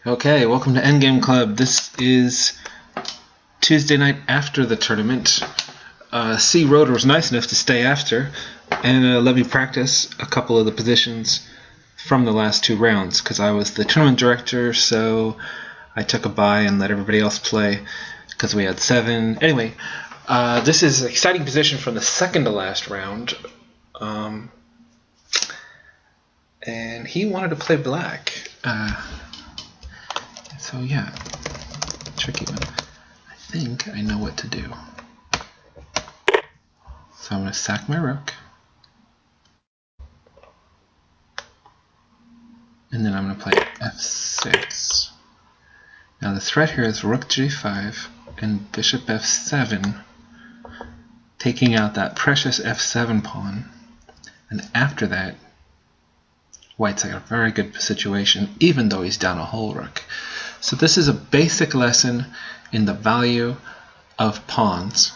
Okay, welcome to Endgame Club. This is Tuesday night after the tournament. C. Roder was nice enough to stay after and let me practice a couple of the positions from the last two rounds because I was the tournament director, so I took a bye and let everybody else play because we had 7. Anyway, this is an exciting position from the second to last round. And he wanted to play black. So yeah, tricky one. I think I know what to do. So I'm going to sack my rook. And then I'm going to play f6. Now the threat here is rook g5 and bishop f7, taking out that precious f7 pawn. And after that, White's got a very good situation, even though he's down a whole rook. So this is a basic lesson in the value of pawns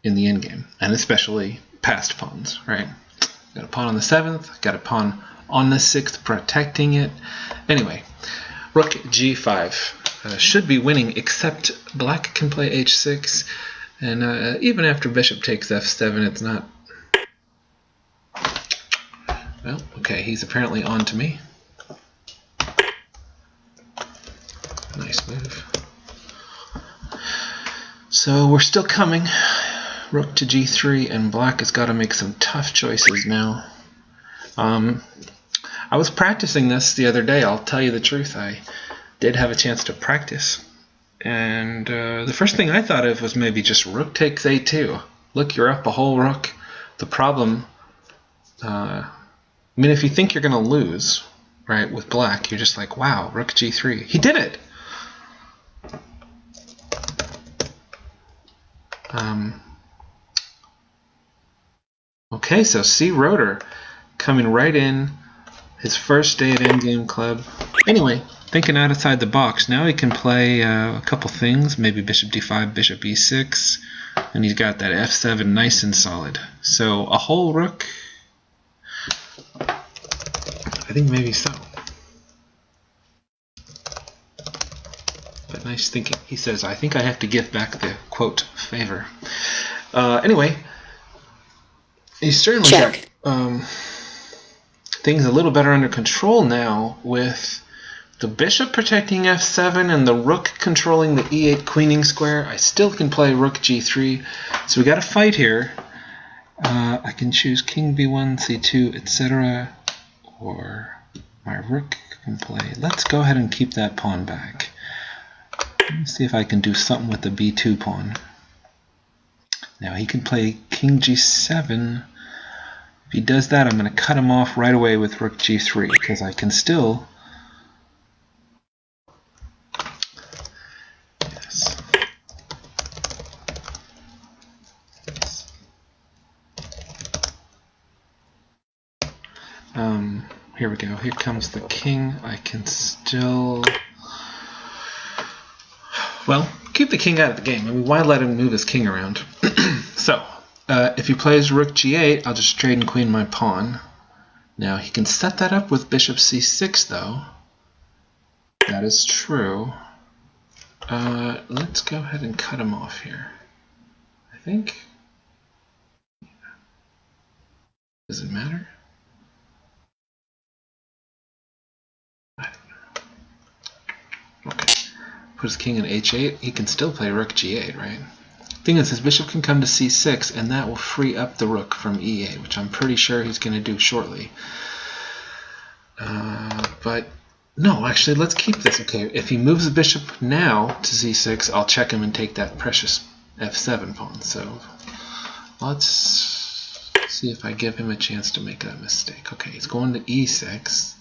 in the endgame, and especially passed pawns, right? Got a pawn on the 7th, got a pawn on the 6th protecting it. Anyway, rook g5 should be winning, except black can play h6, and even after bishop takes f7, it's not... Well, okay, he's apparently on to me. Nice move. So we're still coming. Rook to g3, and black has got to make some tough choices now. I was practicing this the other day, I'll tell you the truth. I did have a chance to practice. And the first thing I thought of was maybe just rook takes a2. Look, you're up a whole rook. The problem... I mean, if you think you're going to lose, right, with black, you're just like, wow, rook g3. He did it! Okay, so C. Roder coming right in, his first day at Endgame Club. Anyway, thinking outside the box. Now he can play a couple things, maybe bishop d5, bishop e6, and he's got that f7 nice and solid. So a whole rook... I think maybe so. But nice thinking. He says, I think I have to give back the, quote, favor. Anyway, he's certainly got things a little better under control now with the bishop protecting f7 and the rook controlling the e8 queening square. I still can play rook g3. So we got a fight here. I can choose king b1, c2, etc. Or my rook can play. Let's go ahead and keep that pawn back. Let me see if I can do something with the b2 pawn. Now he can play king g7. If he does that, I'm going to cut him off right away with rook g3 because I can still... Yes. Here we go. Here comes the king. I can still... Well, keep the king out of the game. I mean, why let him move his king around? So, if he plays rook g8, I'll just trade and queen my pawn. Now, he can set that up with bishop c6, though. That is true. Let's go ahead and cut him off here. I think... Does it matter? Okay. Put his king in h8. He can still play rook g8, right? Thing is, his bishop can come to c6, and that will free up the rook from e8, which I'm pretty sure he's going to do shortly. But no, actually, let's keep this. Okay, if he moves the bishop now to c6, I'll check him and take that precious f7 pawn. So let's see if I give him a chance to make that mistake. Okay, he's going to e6.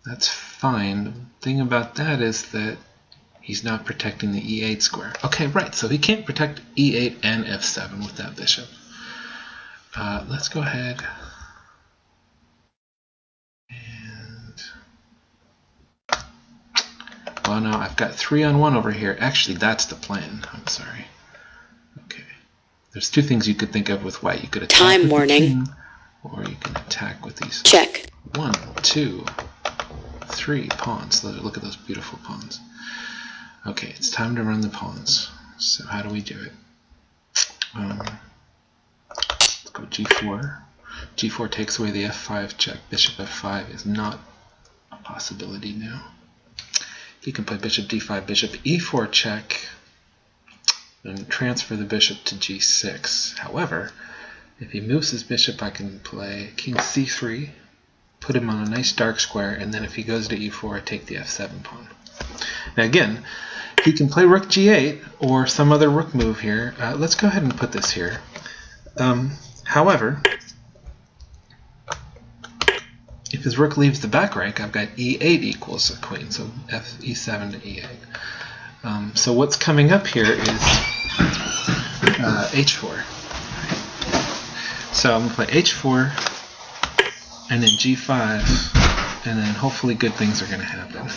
That's fine. The thing about that is that he's not protecting the e8 square. Okay, right, so he can't protect e8 and f7 with that bishop. Let's go ahead and... Well, now I've got 3-on-1 over here. Actually, that's the plan. I'm sorry. Okay. There's two things you could think of with white. You could attack with the king, or you can attack with these. Check. 1, 2, 3 pawns. Look at those beautiful pawns. Okay, it's time to run the pawns. So how do we do it? Let's go g4. g4 takes away the f5 check. Bishop f5 is not a possibility now. He can play bishop d5, bishop e4 check, and transfer the bishop to g6. However, if he moves his bishop, I can play king c3, put him on a nice dark square, and then if he goes to e4, I take the f7 pawn. Now again, he can play rook g8 or some other rook move here. Let's go ahead and put this here. However, if his rook leaves the back rank, I've got e8 equals a queen, so e7 to e8. So what's coming up here is h4. So I'm going to play h4 and then g5, and then hopefully good things are going to happen.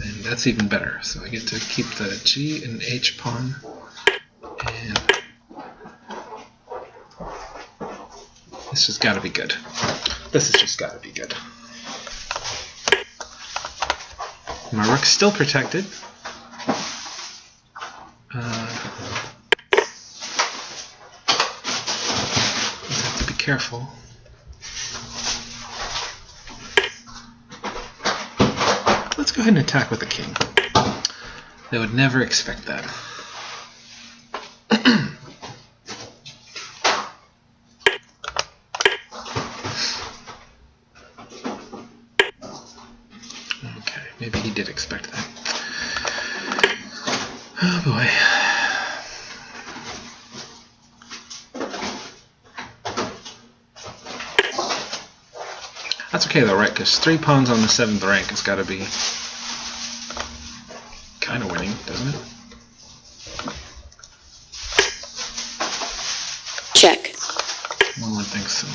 And that's even better. So I get to keep the g and h pawn, and this has got to be good. This has just got to be good. My rook's still protected. Have to be careful. Let's go ahead and attack with the king. They would never expect that. Okay, maybe he did expect that. Oh boy. That's okay though, right? Because 3 pawns on the 7th rank has got to be kind of winning, doesn't it? Check. One would think so.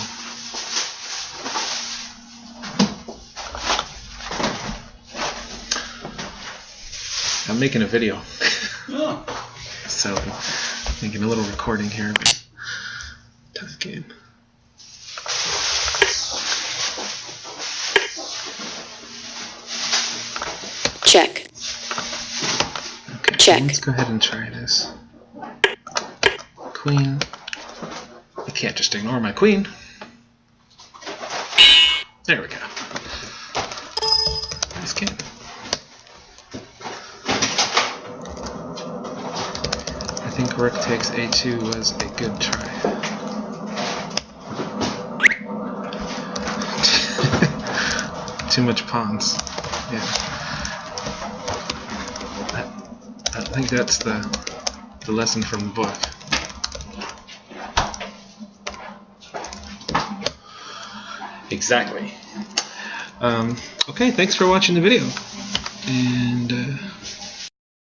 I'm making a video. Oh. So, making a little recording here. But tough game. Check. Okay, Check. Let's go ahead and try this. Queen. I can't just ignore my queen. There we go. Nice game. I think rook takes a2 was a good try. Too much pawns. Yeah. I think that's the lesson from the book. Exactly. Okay, thanks for watching the video. And